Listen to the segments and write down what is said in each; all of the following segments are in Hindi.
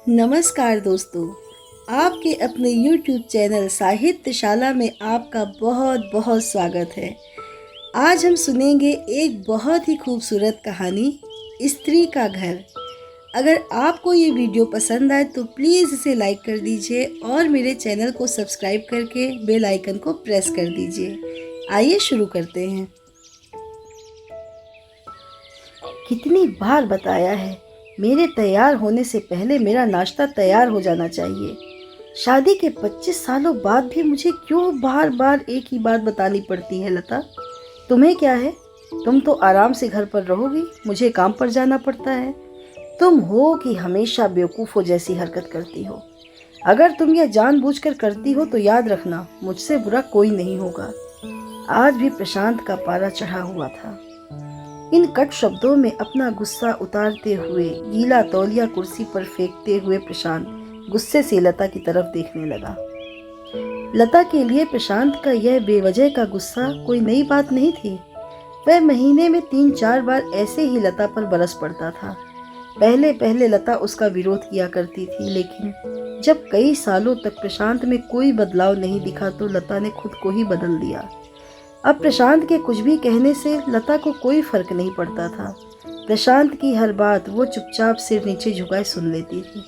नमस्कार दोस्तों, आपके अपने YouTube चैनल साहित्यशाला में आपका बहुत बहुत स्वागत है। आज हम सुनेंगे एक बहुत ही खूबसूरत कहानी, स्त्री का घर। अगर आपको ये वीडियो पसंद आए तो प्लीज़ इसे लाइक कर दीजिए और मेरे चैनल को सब्सक्राइब करके बेल आइकन को प्रेस कर दीजिए। आइए शुरू करते हैं। कितनी बार बताया है, मेरे तैयार होने से पहले मेरा नाश्ता तैयार हो जाना चाहिए। शादी के 25 सालों बाद भी मुझे क्यों बार बार एक ही बात बतानी पड़ती है लता? तुम्हें क्या है? तुम तो आराम से घर पर रहोगी, मुझे काम पर जाना पड़ता है। तुम हो कि हमेशा बेवकूफ़ों जैसी हरकत करती हो। अगर तुम यह जानबूझकर करती हो तो याद रखना, मुझसे बुरा कोई नहीं होगा। आज भी प्रशांत का पारा चढ़ा हुआ था। इन कट शब्दों में अपना गुस्सा उतारते हुए, गीला तौलिया कुर्सी पर फेंकते हुए प्रशांत गुस्से से लता की तरफ देखने लगा। लता के लिए प्रशांत का यह बेवजह का गुस्सा कोई नई बात नहीं थी। वह महीने में 3-4 बार ऐसे ही लता पर बरस पड़ता था। पहले पहले लता उसका विरोध किया करती थी, लेकिन जब कई सालों तक प्रशांत में कोई बदलाव नहीं दिखा तो लता ने खुद को ही बदल दिया। अब प्रशांत के कुछ भी कहने से लता को कोई फर्क नहीं पड़ता था। प्रशांत की हर बात वो चुपचाप सिर नीचे झुकाए सुन लेती थी।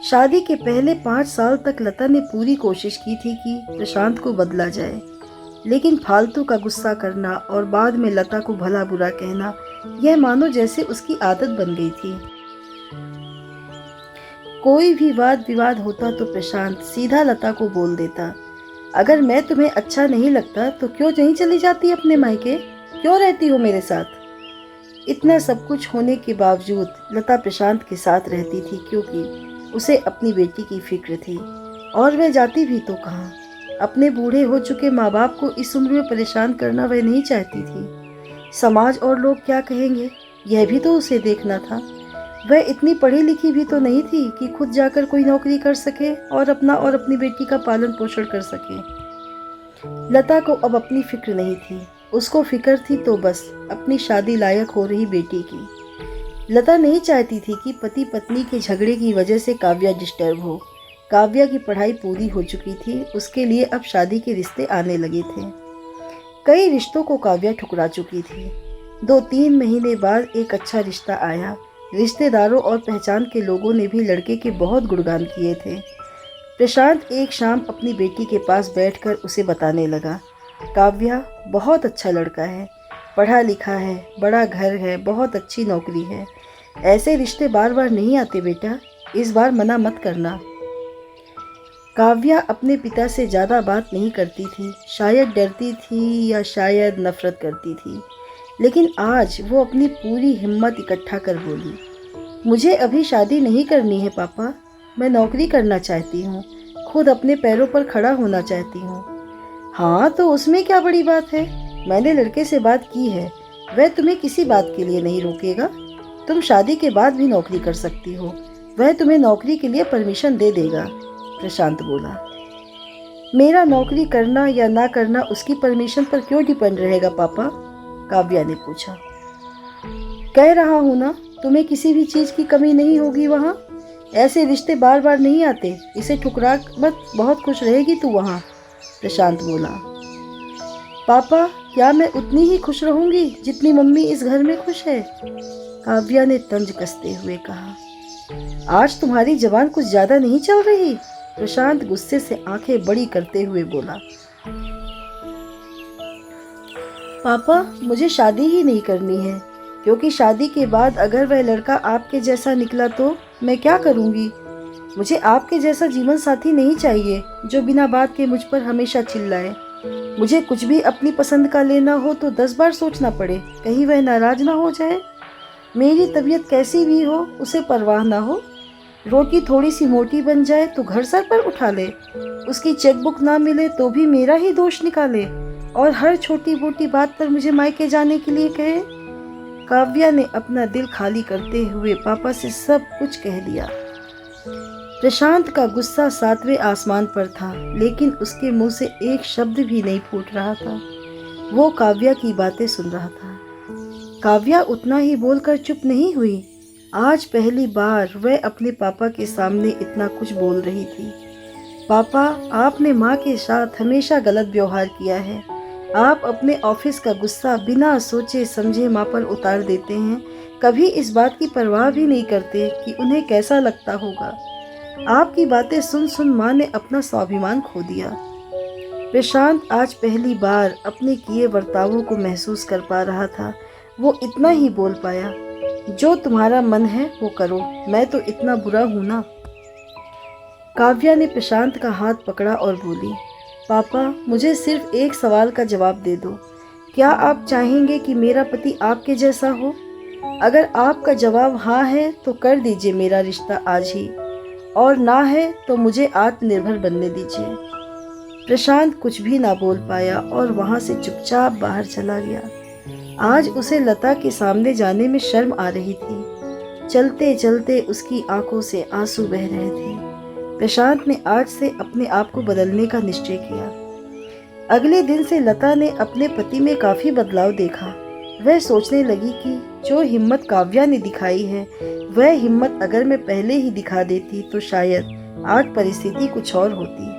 शादी के पहले 5 साल तक लता ने पूरी कोशिश की थी कि प्रशांत को बदला जाए, लेकिन फालतू का गुस्सा करना और बाद में लता को भला बुरा कहना, यह मानो जैसे उसकी आदत बन गई थी। कोई भी वाद विवाद होता तो प्रशांत सीधा लता को बोल देता, अगर मैं तुम्हें अच्छा नहीं लगता तो क्यों नहीं चली जाती अपने मायके? क्यों रहती हो मेरे साथ? इतना सब कुछ होने के बावजूद लता प्रशांत के साथ रहती थी, क्योंकि उसे अपनी बेटी की फिक्र थी। और वह जाती भी तो कहाँ? अपने बूढ़े हो चुके माँ बाप को इस उम्र में परेशान करना वह नहीं चाहती थी। समाज और लोग क्या कहेंगे, यह भी तो उसे देखना था। वह इतनी पढ़ी लिखी भी तो नहीं थी कि खुद जाकर कोई नौकरी कर सके और अपना और अपनी बेटी का पालन पोषण कर सके। लता को अब अपनी फिक्र नहीं थी, उसको फिक्र थी तो बस अपनी शादी लायक हो रही बेटी की। लता नहीं चाहती थी कि पति पत्नी के झगड़े की वजह से काव्या डिस्टर्ब हो। काव्या की पढ़ाई पूरी हो चुकी थी, उसके लिए अब शादी के रिश्ते आने लगे थे। कई रिश्तों को काव्या ठुकरा चुकी थी। 2-3 महीने बाद एक अच्छा रिश्ता आया। रिश्तेदारों और पहचान के लोगों ने भी लड़के के बहुत गुणगान किए थे। प्रशांत एक शाम अपनी बेटी के पास बैठकर उसे बताने लगा, काव्या बहुत अच्छा लड़का है, पढ़ा लिखा है, बड़ा घर है, बहुत अच्छी नौकरी है। ऐसे रिश्ते बार बार नहीं आते बेटा, इस बार मना मत करना। काव्या अपने पिता से ज़्यादा बात नहीं करती थी, शायद डरती थी या शायद नफरत करती थी, लेकिन आज वो अपनी पूरी हिम्मत इकट्ठा कर बोली, मुझे अभी शादी नहीं करनी है पापा, मैं नौकरी करना चाहती हूँ, खुद अपने पैरों पर खड़ा होना चाहती हूँ। हाँ तो उसमें क्या बड़ी बात है, मैंने लड़के से बात की है, वह तुम्हें किसी बात के लिए नहीं रोकेगा। तुम शादी के बाद भी नौकरी कर सकती हो, वह तुम्हें नौकरी के लिए परमिशन दे देगा। प्रशांत बोला, मेरा नौकरी करना या ना करना उसकी परमिशन पर क्यों डिपेंड रहेगा पापा? काव्या ने पूछा। कह रहा हूँ ना, तुम्हें किसी भी चीज़ की कमी नहीं होगी वहाँ। ऐसे रिश्ते बार बार नहीं आते, इसे ठुकरा मत, बहुत खुश रहेगी तू वहाँ। प्रशांत बोला, पापा क्या मैं उतनी ही खुश रहूँगी जितनी मम्मी इस घर में खुश है? काव्या ने तंज कसते हुए कहा, आज तुम्हारी जबान कुछ ज़्यादा नहीं चल रही? प्रशांत गुस्से से आंखें बड़ी करते हुए बोला, पापा मुझे शादी ही नहीं करनी है, क्योंकि शादी के बाद अगर वह लड़का आपके जैसा निकला तो मैं क्या करूंगी? मुझे आपके जैसा जीवन साथी नहीं चाहिए जो बिना बात के मुझ पर हमेशा चिल्लाए। मुझे कुछ भी अपनी पसंद का लेना हो तो 10 बार सोचना पड़े, कहीं वह नाराज ना हो जाए। मेरी तबीयत कैसी भी हो उसे परवाह ना हो। रोटी थोड़ी सी मोटी बन जाए तो घर सर पर उठा ले, उसकी चेकबुक ना मिले तो भी मेरा ही दोष निकाले, और हर छोटी मोटी बात पर मुझे मायके जाने के लिए कहे। काव्या ने अपना दिल खाली करते हुए पापा से सब कुछ कह दिया। प्रशांत का गुस्सा 7वें आसमान पर था, लेकिन उसके मुंह से एक शब्द भी नहीं फूट रहा था। वो काव्या की बातें सुन रहा था। काव्या उतना ही बोलकर चुप नहीं हुई। आज पहली बार वह अपने पापा के सामने इतना कुछ बोल रही थी। पापा, आपने माँ के साथ हमेशा गलत व्यवहार किया है। आप अपने ऑफिस का गुस्सा बिना सोचे समझे माँ पर उतार देते हैं। कभी इस बात की परवाह भी नहीं करते कि उन्हें कैसा लगता होगा। आपकी बातें सुन सुन माँ ने अपना स्वाभिमान खो दिया। प्रशांत आज पहली बार अपने किए बर्तावों को महसूस कर पा रहा था। वो इतना ही बोल पाया, जो तुम्हारा मन है वो करो, मैं तो इतना बुरा हूं ना। काव्या ने प्रशांत का हाथ पकड़ा और बोली, पापा, मुझे सिर्फ एक सवाल का जवाब दे दो। क्या आप चाहेंगे कि मेरा पति आपके जैसा हो? अगर आपका जवाब हाँ है तो कर दीजिए मेरा रिश्ता आज ही, और ना है तो मुझे आत्मनिर्भर बनने दीजिए। प्रशांत कुछ भी ना बोल पाया और वहां से चुपचाप बाहर चला गया। आज उसे लता के सामने जाने में शर्म आ रही थी। चलते चलते उसकी आंखों से आंसू बह रहे थे। प्रशांत ने आज से अपने आप को बदलने का निश्चय किया। अगले दिन से लता ने अपने पति में काफी बदलाव देखा। वह सोचने लगी कि जो हिम्मत काव्या ने दिखाई है, वह हिम्मत अगर मैं पहले ही दिखा देती तो शायद आज परिस्थिति कुछ और होती।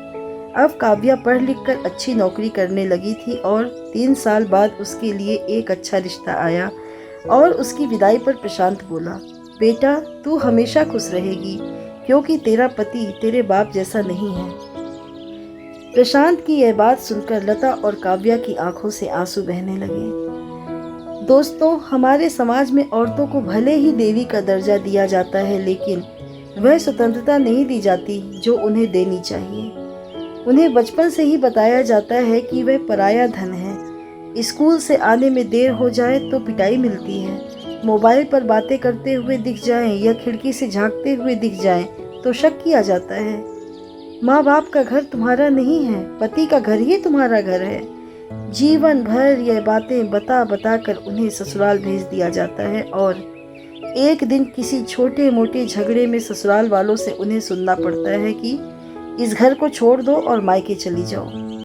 अब काव्या पढ़ लिख कर अच्छी नौकरी करने लगी थी और 3 साल बाद उसके लिए एक अच्छा रिश्ता आया। और उसकी विदाई पर प्रशांत बोला, बेटा, तू हमेशा खुश रहेगी, क्योंकि तेरा पति तेरे बाप जैसा नहीं है। प्रशांत की यह बात सुनकर लता और काव्या की आंखों से आंसू बहने लगे। दोस्तों, हमारे समाज में औरतों को भले ही देवी का दर्जा दिया जाता है, लेकिन वह स्वतंत्रता नहीं दी जाती जो उन्हें देनी चाहिए। उन्हें बचपन से ही बताया जाता है कि वह पराया धन है। स्कूल से आने में देर हो जाए तो पिटाई मिलती है। मोबाइल पर बातें करते हुए दिख जाएं या खिड़की से झांकते हुए दिख जाएं तो शक किया जाता है। माँ बाप का घर तुम्हारा नहीं है, पति का घर ही तुम्हारा घर है। जीवन भर यह बातें बता बता कर उन्हें ससुराल भेज दिया जाता है और एक दिन किसी छोटे मोटे झगड़े में ससुराल वालों से उन्हें सुनना पड़ता है कि इस घर को छोड़ दो और मायके चली जाओ।